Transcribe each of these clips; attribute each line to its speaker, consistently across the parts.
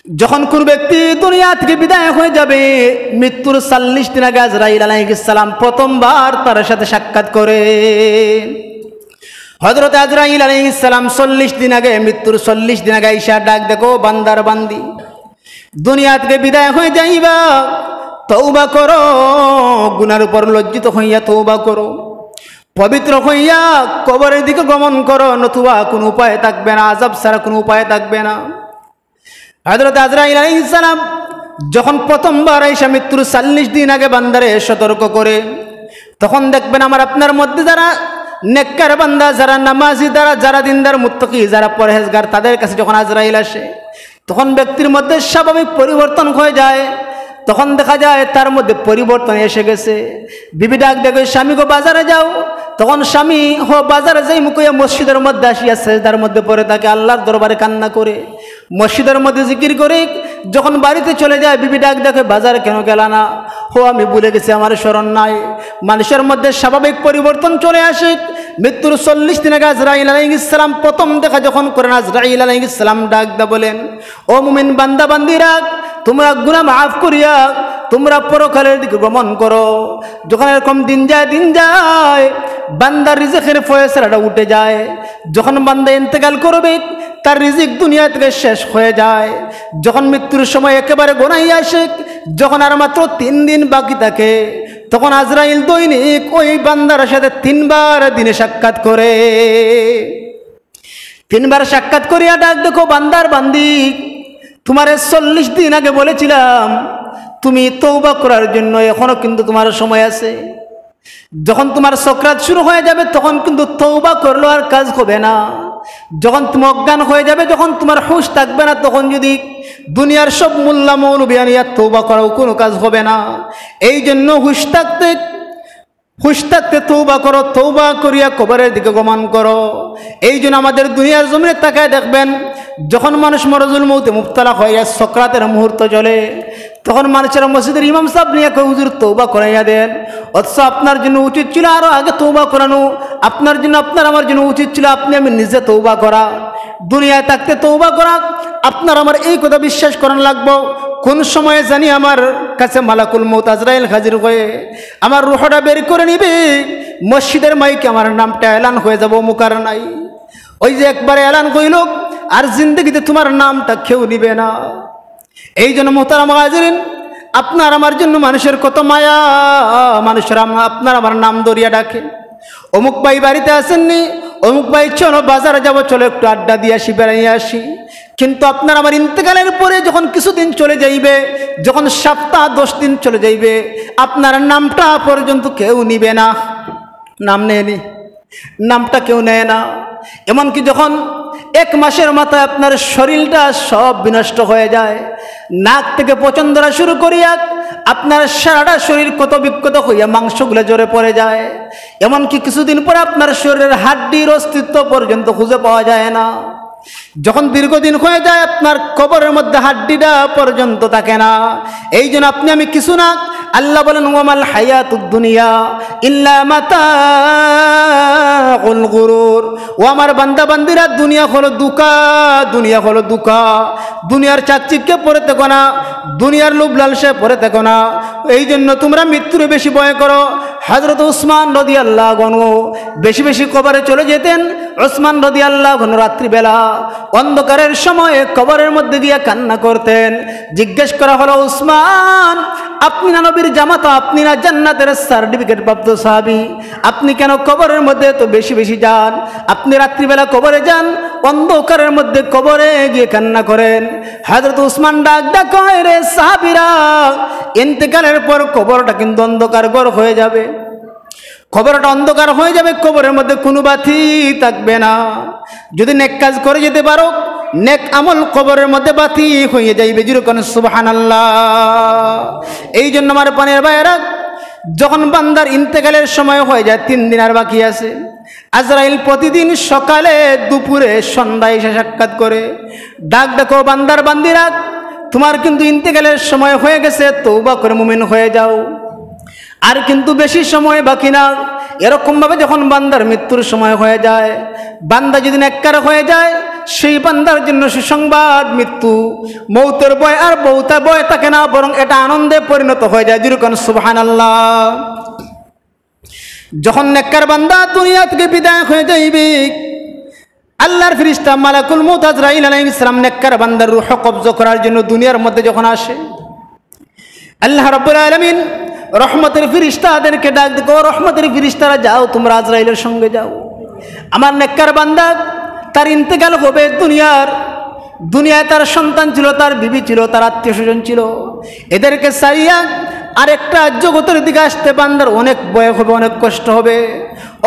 Speaker 1: যখন কোন ব্যক্তি দুনিয়া থেকে বিদায় হয়ে যাবে, মৃত্যুর 40 দিন আগে আজরাইল আলাইহিস সালাম প্রথমবার তার সাথে সাক্ষাৎ করে। হযরত আজরাইল আলাইহিস সালাম 40 দিন আগে, মৃত্যুর 40 দিন আগে আইসা ডাক দেখো, বান্দার বান্দি দুনিয়া থেকে বিদায় হয়ে যাইবা, তওবা করো, গুনার উপর লজ্জিত হইয়া তওবা করো, পবিত্র হইয়া কবরের দিকে গমন করো, নতুবা কোনো উপায় থাকবে না, আযাব ছাড়া কোনো উপায় থাকবে না। হযরত আজরাইল আলাইহিস সালাম যখন প্রথমবার আইসা মৃত্যুর 40 দিন আগে বান্দারে সতর্ক করে, তখন দেখবেন আমার আপনার মধ্যে যারা নেককার বান্দা, যারা নামাজি, যারা দিনদার মুত্তাকি, যারা পরহেজগার, তাদের কাছে যখন আজরাইল আসে তখন ব্যক্তির মধ্যে স্বাভাবিক পরিবর্তন হয়ে যায়। তখন দেখা যায় তার মধ্যে পরিবর্তন এসে গেছে। বিবি ডাক দেখে, স্বামী গো বাজারে যাও। তখন স্বামী বাজারে যাই মুখে মসজিদের মধ্যে আসিয়া সেজদার মধ্যে পড়ে থাকে, আল্লাহর দরবারে কান্না করে, মসজিদের মধ্যে জিকির করে। যখন বাড়িতে চলে যায়, বিবি ডাক দেখে, বাজারে কেন গেলা না? আমি ভুলে গেছি, আমার স্মরণ নাই। মানুষের মধ্যে স্বাভাবিক পরিবর্তন চলে আসে। মৃত্যুর 40 দিন আগে আজরাইল আলাইহিস সালাম প্রথম দেখা যখন করেন, আজরাইল আলাইহিস সালাম ডাক দা বলেন, ও মুমিন বান্দা বান্দিরা, তোমরা গুনাহ মাফ করিয়া তোমরা পরকালের দিকে গমন করো। যখন এরকম দিন যায় বান্দার রিজিকের ফয়সালাটা উঠে যায়। যখন বান্দা ইন্তেকাল করবে, তার রিজিক দুনিয়া থেকে শেষ হয়ে যায়। যখন মৃত্যুর সময় একেবারে গোনাই আসে, যখন আর মাত্র 3 দিন বাকি থাকে, তখন আজরাইল দৈনিক ওই বান্দার সাথে 3 বার দিনে সাক্ষাৎ করে। 3 বার সাক্ষাৎ করিয়া ডাক দেখো, বান্দার বান্দি, তোমারে 40 দিন আগে বলেছিলাম তুমি তওবা করার জন্য, এখনো কিন্তু তোমার সময় আছে। যখন তোমার সকরাত শুরু হয়ে যাবে, তখন কিন্তু তওবা করলো আর কাজ হবে না। যখন তুমি অজ্ঞান হয়ে যাবে, যখন তোমার হুঁশ থাকবে না, তখন যদি দুনিয়ার সব মোল্লা মৌলবি আনিয়া তওবা করাও কোনো কাজ হবে না। এই জন্য হুঁশ থাকতে তওবা করো, তওবা করিয়া কবরের দিকে গমন করো। এই জন্য আমাদের দুনিয়ার জমিনে তাকায় দেখবেন, যখন মানুষ মরজুল মৌতে মুবতালা হয়ে সকরাতের মুহূর্ত চলে, তখন মানুষের মসজিদের ইমাম সাহেব নিয়ে হুজুর তওবা করাইয়া দেন। অথচ আপনার জন্য উচিত ছিল আরো আগে তওবা করানো। আপনার আমার জন্য উচিত ছিল আপনি আমি নিজে তওবা করা, দুনিয়ায় থাকতে তওবা করা। আপনার আমার এই কথা বিশ্বাস করান লাগবো, কোন সময়ে জানি আমার কাছে মালাকুল মউত আজরাইল হাজির হয়ে আমার রূহটা বের করে নিবে, মসজিদের মাইকে আমার নামটা এলান হয়ে যাব, মুকার নাই। ওই যে একবারে এলান কইল, আর জিন্দগিতে তোমার নামটা কেউ নিবে না। এই জন্য মোহতারাম হাজিরিন, আপনার আমার জন্য মানুষের কত মায়া, মানুষের আপনার আমার নাম ধরিয়া ডাকে, অমুক ভাই বাড়িতে আসেননি, অমুক ভাই চলো বাজারে যাবো, চলো একটু আড্ডা দিয়ে আসি, বেড়াইয়ে আসি। কিন্তু আপনার আমার ইন্তেকালের পরে যখন কিছুদিন চলে যাইবে, যখন সপ্তাহ 10 দিন চলে যাইবে, আপনার নামটা পর্যন্ত কেউ নিবে না। নাম নেয়নি, নামটা কেউ নেয় না। এমনকি যখন 1 মাসের মাথায় আপনার শরীরটা সব বিনষ্ট হয়ে যায়, নাক থেকে পচন ধরা শুরু করিয়া আপনার সারাটা শরীর কত বিক্ষত হইয়া মাংসগুলো জোরে পড়ে যায়। এমনকি কিছুদিন পরে আপনার শরীরের হাড্ডির অস্তিত্ব পর্যন্ত খুঁজে পাওয়া যায় না। যখন দীর্ঘদিন হয়ে যায়, আপনার কবরের মধ্যে হাড্ডিটা পর্যন্ত থাকে না। এই জন্য আপনি আমি কিছু না। আল্লাহ বলেন, ওয়ামাল হায়াতুদ দুনিয়া ইল্লা মাতাউল গুরুর। ও আমার বান্দা বান্দিরা, দুনিয়া হলো দুকা, দুনিয়া হলো দুকা। দুনিয়ার চাকচিক্যে পড়ে থেকো না, দুনিয়ার লোভ লালসায় পড়ে থেকো না। এই জন্য তোমরা মৃত্যুর বেশি ভয় করো। হযরত উসমান রাদিয়াল্লাহু আনহু বেশি বেশি কবরে চলে যেতেন। উসমান রাদিয়াল্লাহু আনহু রাত্রিবেলা অন্ধকারের সময়ে কবরের মধ্যে গিয়ে কান্না করতেন। জিজ্ঞেস করা হলো, উসমান, আপনি না নবীর জামাতা, আপনি না জান্নাতের সার্টিফিকেট প্রাপ্ত সাহাবী, আপনি কেন কবরের মধ্যে তো বেশি বেশি যান? আপনি রাত্রিবেলা কবরে যান, অন্ধকারের মধ্যে কবরে গিয়ে কান্না করেন। হযরত উসমান ডাক কয়, রে সাহাবীরা, ইন্তেকালের পর কবরটা কিন্তু অন্ধকার ঘর হয়ে যাবে, কবরটা অন্ধকার হয়ে যাবে, কবরের মধ্যে কোনো বাতি থাকবে না। যদি নেক কাজ করে যেতে পারো, নেক আমল কবরের মধ্যে বাতি হয়ে যাইবে। যেরকম সুবহানাল্লাহ। এই জন্য আমার পানের ভাইয়েরা, যখন বান্দার ইন্তেকালের সময় হয়ে যায়, 3 দিন আর বাকি আছে, আজরাইল প্রতিদিন সকালে, দুপুরে, সন্ধ্যায় এসে সাক্ষাৎ করে ডাক দেখো, বান্দার বান্দিরা, তোমার কিন্তু ইন্তেকালের সময় হয়ে গেছে, তওবা করে মুমিন হয়ে যাও, আর কিন্তু বেশি সময় বাকি না। এরকম ভাবে যখন বান্দার মৃত্যুর সময় হয়ে যায়, বান্দা যদি নেককার হয়ে যায়, সেই বান্দার জন্য সুসংবাদ, মৃত্যু মৌতের ভয় আর বউতা ভয় থাকে না, বরং এটা আনন্দে পরিণত হয়ে যায়। যেরকম সুবহানাল্লাহ। যখন নেককার বান্দা দুনিয়া থেকে বিদায় হয়ে যাইবে, আল্লাহর ফেরেশতা মালাকুল মউত আজরাইল আলাইহিস সালাম নেককার বান্দার রূহ কবজ করার জন্য দুনিয়ার মধ্যে যখন আসে, আল্লাহ রাব্বুল আলামিন রহমতের ফেরেশতাদেরকে ডাক দিও, রহমতের ফেরেশতারা যাও তোমরা আজরাইলের সঙ্গে যাও। আমার নেককার বান্দা তার ইন্তেকাল হবে, দুনিয়ায় তার সন্তান ছিল, তার বিবি ছিল, তার আত্মীয় স্বজন ছিল, এদেরকে সারিয়া আরেকটা জগতের দিকে আসতে বান্দার অনেক ভয় হবে, অনেক কষ্ট হবে।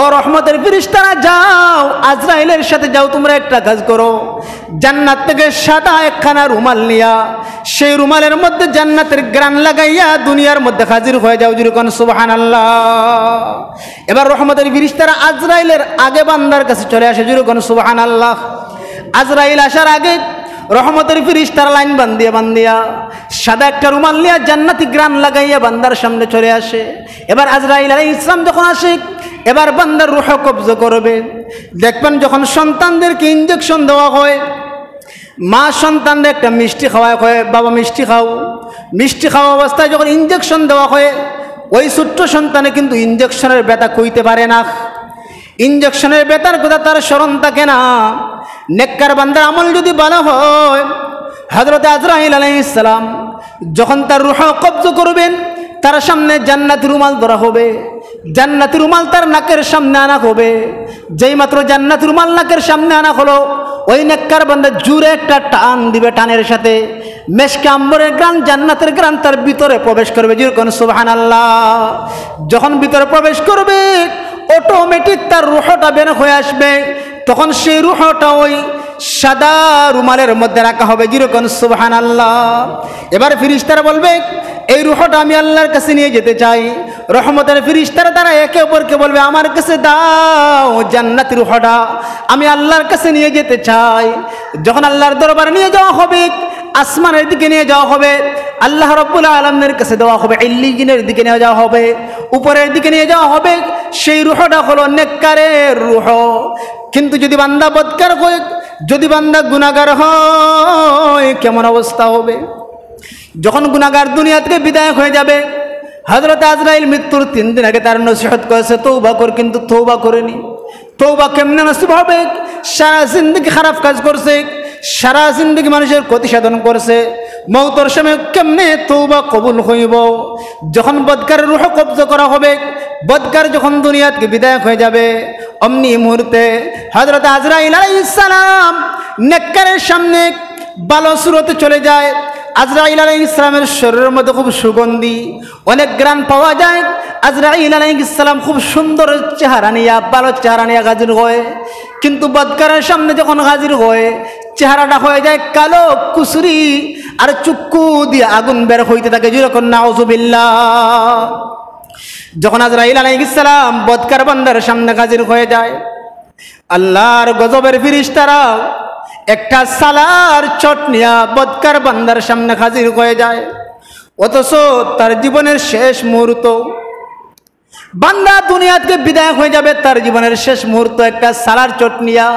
Speaker 1: ও রহমতের ফেরেশতারা যাও, আজরাইলের সাথে যাও, তোমরা একটা কাজ করো, জান্নাত থেকে সাদা একখানা রুমাল নিয়া সেই রুমালের মধ্যে জান্নাতের গ্রান লাগাইয়া দুনিয়ার মধ্যে হাজির হয়ে যাও। যেরকম সুবহানাল্লাহ। এবার রহমতের ফেরেশতারা আজরাইলের আগে বান্দার কাছে চলে আসে। যেরকম সুবহানাল্লাহ। আজরাইল আসার আগে রহমতের ফেরেশতারা লাইন বান্দিয়া সাদা একটা রুমাল নিয়ে জান্নাতি গ্রান লাগাইয়া বান্দার সামনে চলে আসে। এবার আজরাইল আলাইহিস সালাম যখন আসে, এবার বান্দার রূহ কবজ করবে। দেখবেন যখন সন্তানদেরকে ইনজেকশন দেওয়া হয়, মা সন্তানদের একটা মিষ্টি খাওয়ায়, হয় বাবা মিষ্টি খাও, মিষ্টি খাওয়া অবস্থায় যখন ইনজেকশন দেওয়া হয়, ওই ছোট্ট সন্তানে কিন্তু ইনজেকশনের ব্যথা কইতে পারে না, ইনজেকশনের ব্যথার কথা তার স্মরণ থাকে না। নেককার বান্দার আমল যদি ভালো হয়, হযরত আজরাইল আলাইহিস সালাম যখন তার রূহ কবজ করবেন, তার সামনে জান্নাতি রুমাল ধরা হবে, জান্নাতি রুমাল তার নাকের সামনে আনা হবে। যেই মাত্র জান্নাতি রুমাল নাকের সামনে আনা হলো, ওই নেককার বান্দা জুড়ে একটা টান দিবে, টানের সাথে মেশকে আম্বরের গ্রান, জান্নাতের গ্রান তার ভিতরে প্রবেশ করবে। যেরকম সুবহানাল্লাহ। যখন ভিতরে প্রবেশ করবে, অটোমেটিক তার রূহটা বের হয়ে আসবে, তখন সেই রূহটা ওই সাদা রুমালের মধ্যে রাখা হবে। যেরকম সুবহানাল্লাহ। এবার ফেরেশতারা বলবে, এই রূহটা আমি আল্লাহর কাছে নিয়ে যেতে চাই। রহমতের ফেরেশতারা তারা একে অপরকে বলবে, আমার কাছে দাও জান্নাতি রূহটা, আমি আল্লাহর কাছে নিয়ে যেতে চাই। যখন আল্লাহর দরবারে নিয়ে যাওয়া হবে, আসমানের দিকে নিয়ে যাওয়া হবে, আল্লাহ রাব্বুল আলামিনের কাছে দেওয়া হবে, ইল্লিয়িনের দিকে নিয়ে যাওয়া হবে, উপরের দিকে নিয়ে যাওয়া হবে। সেই রূহটা হলো নেককারের রূহ। কিন্তু যদি বান্দা বদকার হয়, যদি বান্দা গুনাহগার হয়, কেমন অবস্থা হবে? যখন গুনাহগার দুনিয়া থেকে বিদায় হয়ে যাবে, হযরত আজরাইল মৃত্যুর 3 দিন আগে তার নসিহত করেছে, তওবা কর, কিন্তু তওবা করেনি। তওবা কেমনে নসিব হবে? সারা জিন্দেগি খারাপ কাজ করছে, সারা জিন্দেগি মানুষের ক্ষতি সাধন করছে, মওতের সময় কেমনে তওবা কবুল হইব? যখন বদকারের রূহ কবজ করা হবে, বদকার যখন দুনিয়া থেকে বিদায় হয়ে যাবে, অমনি মুহূর্তে হযরত আজরাইল আলাইহিস সালাম নেককারের সামনে ভালো সুরতে চলে যায়। আজরাইল আলাইহিস সালামের শরীরের মধ্যে খুব সুগন্ধি, অনেক গ্রান পাওয়া যায়। আজরাইল আলাইহিস সালাম খুব সুন্দর চেহারা নিয়ে, ভালো চেহারা নিয়ে হাজির হয়। কিন্তু বদকারের সামনে যখন হাজির হয়, চেহারাটা হয়ে যায় কালো কুসুরি, আর চুক্কু দিয়ে আগুন বের হইতে থাকে। যেরকম নাউজুবিল্লাহ। যখন আজরাইল আলাইহিস সালাম বদকার বান্দার সামনে হাজির হয়ে যায়, আল্লাহর গজবের ফেরেশতারা একটা সালার চট নিয়া বদকার বান্দার সামনে হাজির হয়ে যায়। অথচ তার জীবনের শেষ মুহূর্ত, বান্দা দুনিয়া থেকে বিদায় হয়ে যাবে, তার জীবনের শেষ মুহূর্ত একটা সালার চট নিয়া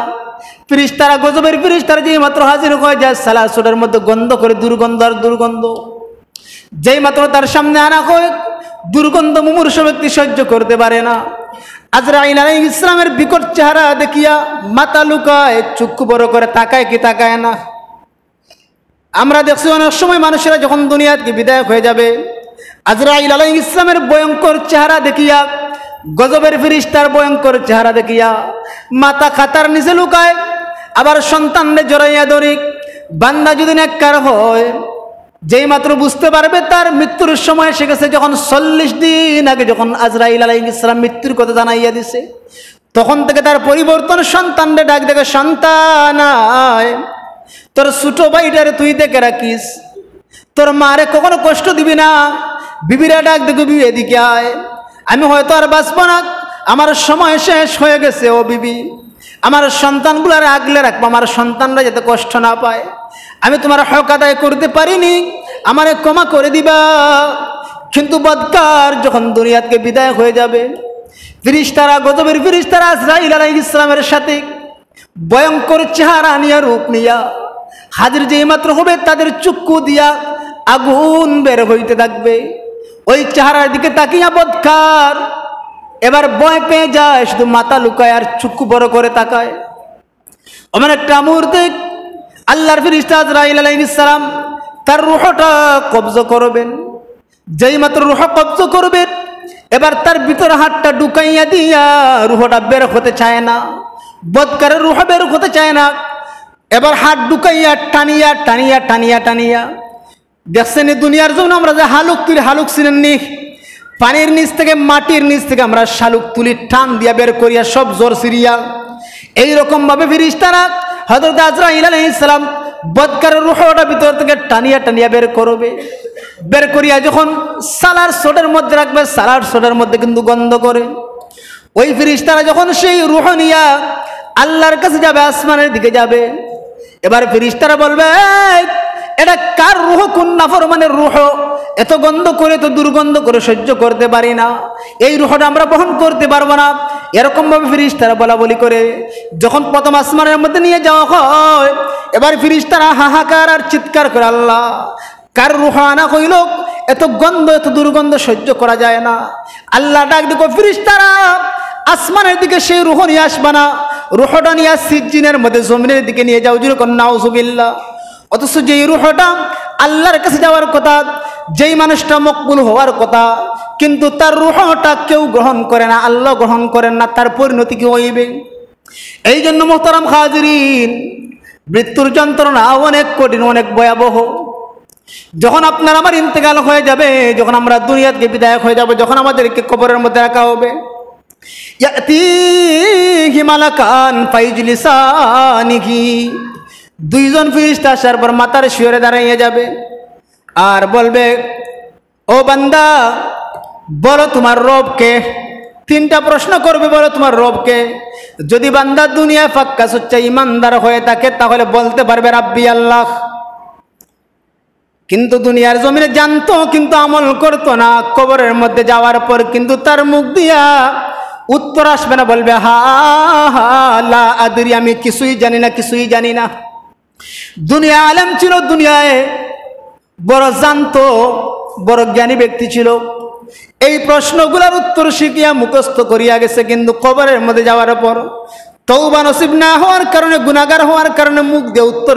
Speaker 1: ফেরেশতারা, গজবের ফেরেশতারা যেই মাত্র হাজির হয়ে যায়, সালার চটের মধ্যে গন্ধ করে, দুর্গন্ধ আর দুর্গন্ধ। যেই মাত্র তার সামনে আনা হয়, দুর্গন্ধ মুমূর্ষ ব্যক্তি সহ্য করতে পারে না। আজরাইল আলাইহিস সালামের বিকট চেহারা দেখিয়া মাথা লুকায়, চক্ষু বড় করে তাকায় কি তাকায় না। আমরা দেখছি অনেক সময় মানুষেরা যখন দুনিয়া থেকে বিদায় হয়ে যাবে, আজরাইল আলাইহিস সালামের ভয়ঙ্কর চেহারা দেখিয়া, গজবের ফেরেশতার ভয়ঙ্কর চেহারা দেখিয়া মাথা খাতার নিচে লুকায়, আবার সন্তানদের জড়াইয়া ধরে। বান্দা যদি নেককার হয়, যেই মাত্র বুঝতে পারবে তার মৃত্যুর সময় এসে গেছে, যখন 40 দিন আগে যখন আজরাইল আলাইহিস সালাম মৃত্যুর কথা জানাইয়া দিছে, তখন থেকে তার পরিবর্তন। সন্তানদের ডাক দেখে, সন্তান আয়, তোর ছোট ভাইটারে তুই দেখে রাখিস, তোর মারে কখনো কষ্ট দিবি না। বিবিরা ডাক দেখে, বিবি এদিকে আয়, আমি হয়তো আর বাঁচব না, আমার সময় শেষ হয়ে গেছে। ও বিবি, আমার সন্তানগুলার আগলে রাখবো, আমার সন্তানরা যাতে কষ্ট না পায়। আমি তোমার হক আদায় করতে পারিনি, আমারে ক্ষমা করে দিবা। কিন্তু বদকার যখন দুনিয়া থেকে বিদায় হয়ে যাবে, ফেরেশতারা, গজবের ফেরেশতারা আজরাইল আলাইহিস সালামের সাথে ভয়ঙ্কর চেহারা নিয়া রূপ নিয়া হাজির যেই মাত্র হবে তাদের চক্ষু দিয়া আগুন বের হইতে থাকবে। ওই চেহারার দিকে তাকিয়া বদকার এবার ভয় পেয়ে যায়, শুধু মাথা লুকায় আর চক্ষু বড় করে তাকায়। ওমন একটা মুহূর্তে আল্লাহর ফেরেশতা আজরাইল আলাইহিস সালাম তার রূহটা কবজা করবেন। যেই মাত্র রূহ কবজা করবেন এবার তার ভিতর হাতটা ঢুকাইয়া দিয়া রূহটা বের হতে চায় না, বদকারের রূহ বের হতে চায় না। এবার হাত ঢুকাইয়া টানিয়া টানিয়া টানিয়া টানিয়া দেখছেন দুনিয়ার জন্য আমরা যে হালুক তুলি, হালুক ছিলেননি, পানির নিচ থেকে মাটির নিচ থেকে আমরা শালুক তুলি টান দিয়া বের করিয়া সব জোর সিরিয়া, এইরকম ভাবে ফেরেশতারা হযরত আজরাইল আলাইহিস সালাম বদকারের রূহটা ভিতর থেকে টানিয়া টানিয়া বের করবে। বের করিয়া যখন সালার সোটের মধ্যে রাখবে, সালার সোটের মধ্যে কিন্তু গন্ধ করে। ওই ফেরেশতারা যখন সেই রূহ নিয়া আল্লাহর কাছে যাবে, আসমানের দিকে যাবে, এবার ফেরেশতারা বলবে এটা কার রূহ, কোন নাফরমানের রূহ, এত গন্ধ করে, তো দুর্গন্ধ করে সহ্য করতে পারি না, এই রূহটা আমরা বহন করতে পারবো না। এরকম ভাবে ফেরেশতারা বলা বলি করে যখন প্রথম আসমানের মধ্যে নিয়ে যাওয়া হয়, এবার ফেরেশতারা হাহাকার আর চিৎকার করে আল্লাহ কার রূহ আনা হইল, এত গন্ধ এত দুর্গন্ধ সহ্য করা যায় না। আল্লাহ ডাক দেখো ফেরেশতারা আসমানের দিকে সেই রূহ নিয়ে আসবা না, রূহটা নিয়ে সিজ্জিনের মধ্যে জমিনের দিকে নিয়ে যাও, যেরকম নাউজুবিল্লাহ। অথচ যেই রূহটা আল্লাহর কাছে যাওয়ার কথা, যেই মানুষটা মকবুল হওয়ার কথা, কিন্তু তার রূহটা কেউ গ্রহণ করে না, আল্লাহ গ্রহণ করেন না, তার পরিণতি কি হইবে? এই জন্য মুহতারাম হাজিরিন, মৃত্যুর যন্ত্রণা অনেক কঠিন, অনেক ভয়াবহ। যখন আপনার আমার ইন্তেকাল হয়ে যাবে, যখন আমরা দুনিয়া থেকে বিদায় হয়ে যাব, যখন আমাদেরকে কবরের মধ্যে রাখা হবে, ইয়াতিহি মালাকান ফাইজলিসানিহি, দুইজন ফেরেশতা আসার পর মাথার শিয়রে দাঁড়িয়ে যাবে আর বলবে ও বান্দা বলো তোমার রবকে। তিনটা প্রশ্ন করবে, বলো তোমার রবকে। যদি বান্দা দুনিয়ায় ফাক্কা সচ্চা ইমানদার হয়ে থাকে তাহলে বলতে পারবে রাব্বি আল্লাহ, কিন্তু দুনিয়ার জমিনে জানতো কিন্তু আমল করতো না, কবরের মধ্যে যাওয়ার পর কিন্তু তার মুখ দিয়া উত্তর আসবে না, বলবে হা হা লা আদরি, আমি কিছুই জানি না, কিছুই জানি না। দুনিয়া আলেম ছিল, দুনিয়ায় বড় জানতো, বড় জ্ঞানী ব্যক্তি ছিল, এই প্রশ্নগুলোর উত্তর শিখিয়া মুখস্থ করিয়া গেছে, কিন্তু কবরের মধ্যে যাওয়ার পর তওবা নসিব না হওয়ার কারণে, গুনাহগার হওয়ার কারণে মুখ দিয়ে উত্তর